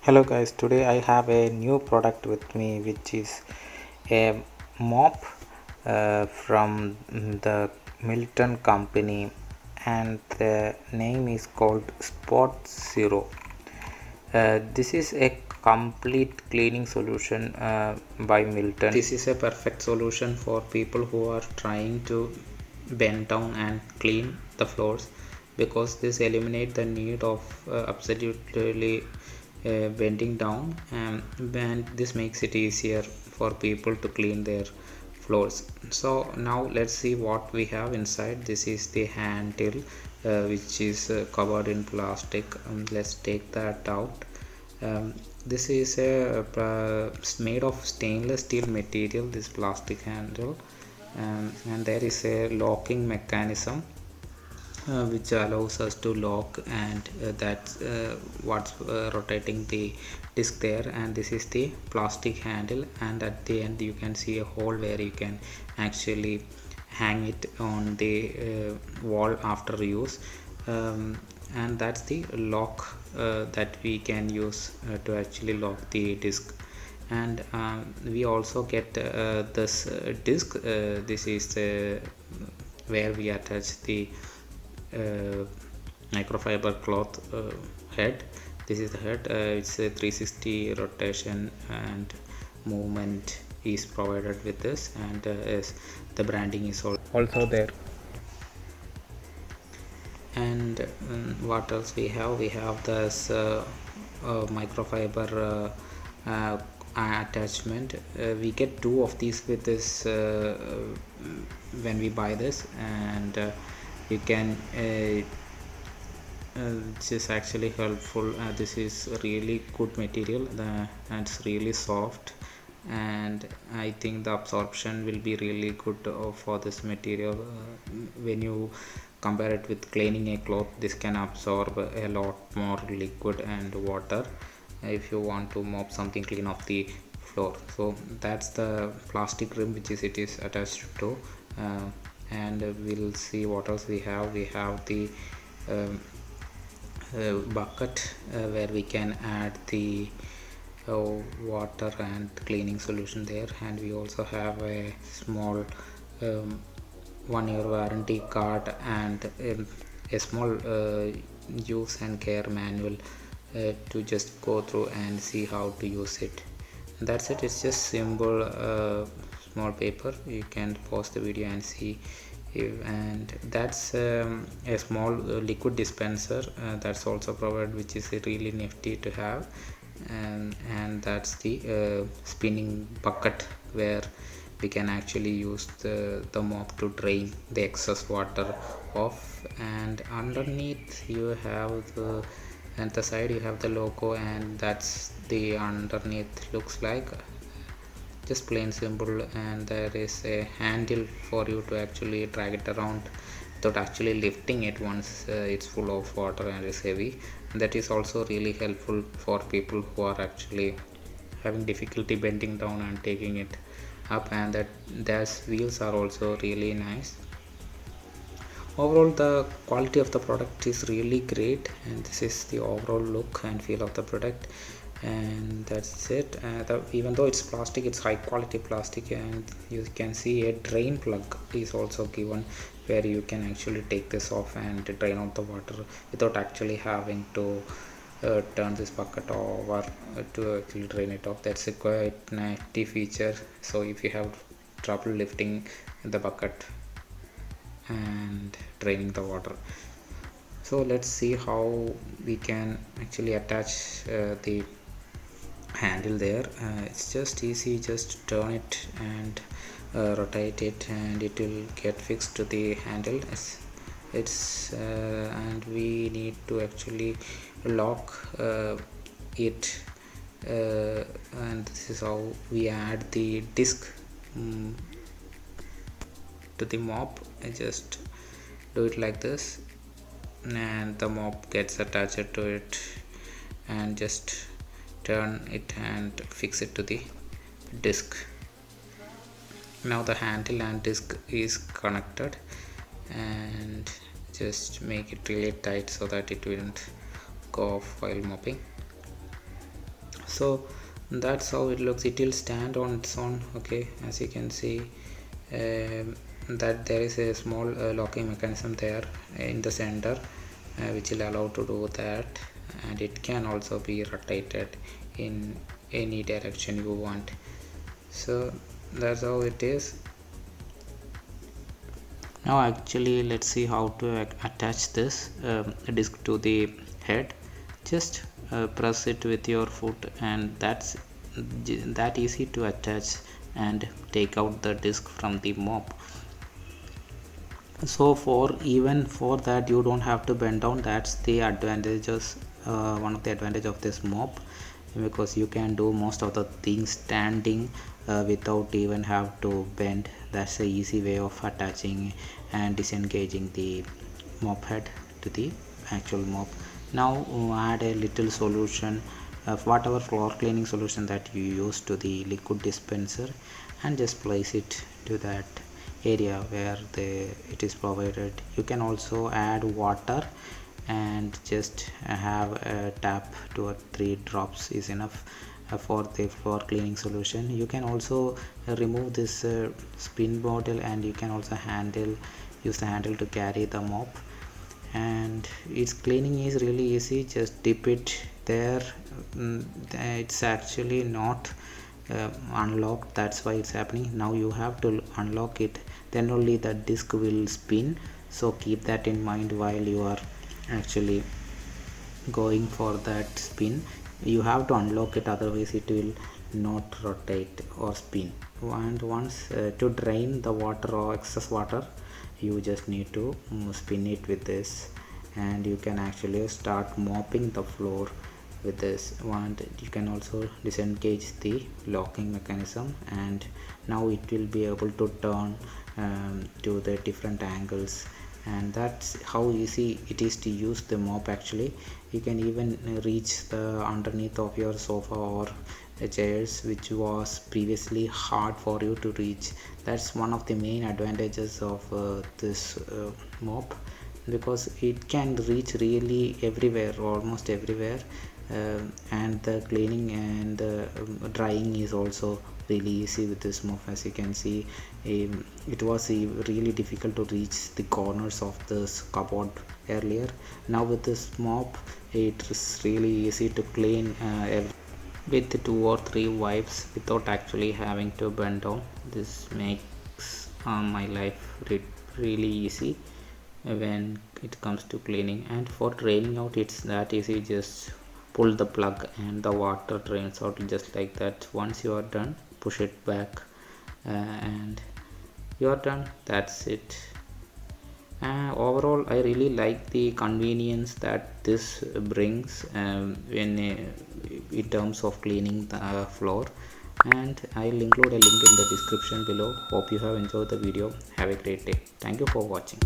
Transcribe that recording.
Hello guys, today I have a new product with me which is a mop from the Milton company, and the name is called Spotzero. This is a complete cleaning solution by Milton. This is a perfect solution for people who are trying to bend down and clean the floors, because this eliminates the need of absolutely bending down, and this makes it easier for people to clean their floors. So now let's see what we have inside. This is the handle, which is covered in plastic. Let's take that out. This is made of stainless steel material, this plastic handle, and there is a locking mechanism which allows us to lock, and that's what's rotating the disc there. And this is the plastic handle, and at the end you can see a hole where you can actually hang it on the wall after use. And that's the lock that we can use to actually lock the disc. And we also get this disc. This is where we attach the microfiber cloth head. This is the head. It's a 360 rotation and movement is provided with this, and the branding is also there. And what else we have? We have this microfiber attachment. We get two of these with this when we buy this, and you can this is actually helpful. This is really good material, and it's really soft, and I think the absorption will be really good for this material. When you compare it with cleaning a cloth, this can absorb a lot more liquid and water if you want to mop something clean off the floor. So that's the plastic rim which is it is attached to. And we'll see what else we have. We have the bucket where we can add the water and cleaning solution there. And we also have a small 1-year warranty card, and a small use and care manual to just go through and see how to use it. And that's it. It's just simple small paper. You can pause the video and see. And that's a small liquid dispenser that's also provided, which is really nifty to have. And that's the spinning bucket where we can actually use the mop to drain the excess water off. And underneath you have and the side you have the logo, and that's the underneath looks like, just plain simple. And there is a handle for you to actually drag it around without actually lifting it once it's full of water and is heavy. That is also really helpful for people who are actually having difficulty bending down and taking it up. And that dash wheels are also really nice. Overall, the quality of the product is really great, and this is the overall look and feel of the product. And that's it. Even though it's plastic, it's high quality plastic, and you can see a drain plug is also given where you can actually take this off and drain out the water without actually having to turn this bucket over to actually drain it off. That's a quite nifty feature. So if you have trouble lifting the bucket and draining the water, so let's see how we can actually attach the handle there. It's just easy. Just turn it and rotate it, and it will get fixed to the handle. It's and we need to actually lock it, and this is how we add the disc to the mop. I just do it like this, and the mop gets attached to it, and just turn it and fix it to the disc. Now the handle and disc is connected, and just make it really tight so that it won't go off while mopping. So that's how it looks. It will stand on its own. Okay, as you can see, that there is a small locking mechanism there in the center, which will allow to do that, and it can also be rotated in any direction you want. So that's how it is. Now actually let's see how to attach this disc to the head. Just press it with your foot, and that's that easy to attach and take out the disc from the mop. So even for that you don't have to bend down. That's the advantages, one of the advantage of this mop, because you can do most of the things standing without even have to bend. That's a easy way of attaching and disengaging the mop head to the actual mop. Now add a little solution of whatever floor cleaning solution that you use to the liquid dispenser, and just place it to that area where it is provided. You can also add water and just have a tap, 2 or 3 drops is enough for the floor cleaning solution. You can also remove this spin bottle, and you can also use the handle to carry the mop, and its cleaning is really easy. Just dip it there. It's actually not unlocked, that's why it's happening. Now you have to unlock it, then only the disc will spin. So keep that in mind while you are actually going for that spin. You have to unlock it, otherwise it will not rotate or spin. And once to drain the water or excess water, you just need to spin it with this, and you can actually start mopping the floor with this. And you can also disengage the locking mechanism, and now it will be able to turn to the different angles. And that's how easy it is to use the mop. Actually, you can even reach the underneath of your sofa or chairs, which was previously hard for you to reach. That's one of the main advantages of this mop, because it can reach really everywhere, almost everywhere. And the cleaning and the drying is also really easy with this mop. As you can see, it was really difficult to reach the corners of this cupboard earlier. Now with this mop, it is really easy to clean with 2 or 3 wipes without actually having to bend down. This makes my life really easy when it comes to cleaning. And for draining out, it's that easy. Just pull the plug and the water drains out just like that. Once you are done, push it back, and you are done. That's it. Overall, I really like the convenience that this brings in terms of cleaning the floor. And I'll include a link in the description below. Hope you have enjoyed the video. Have a great day. Thank you for watching.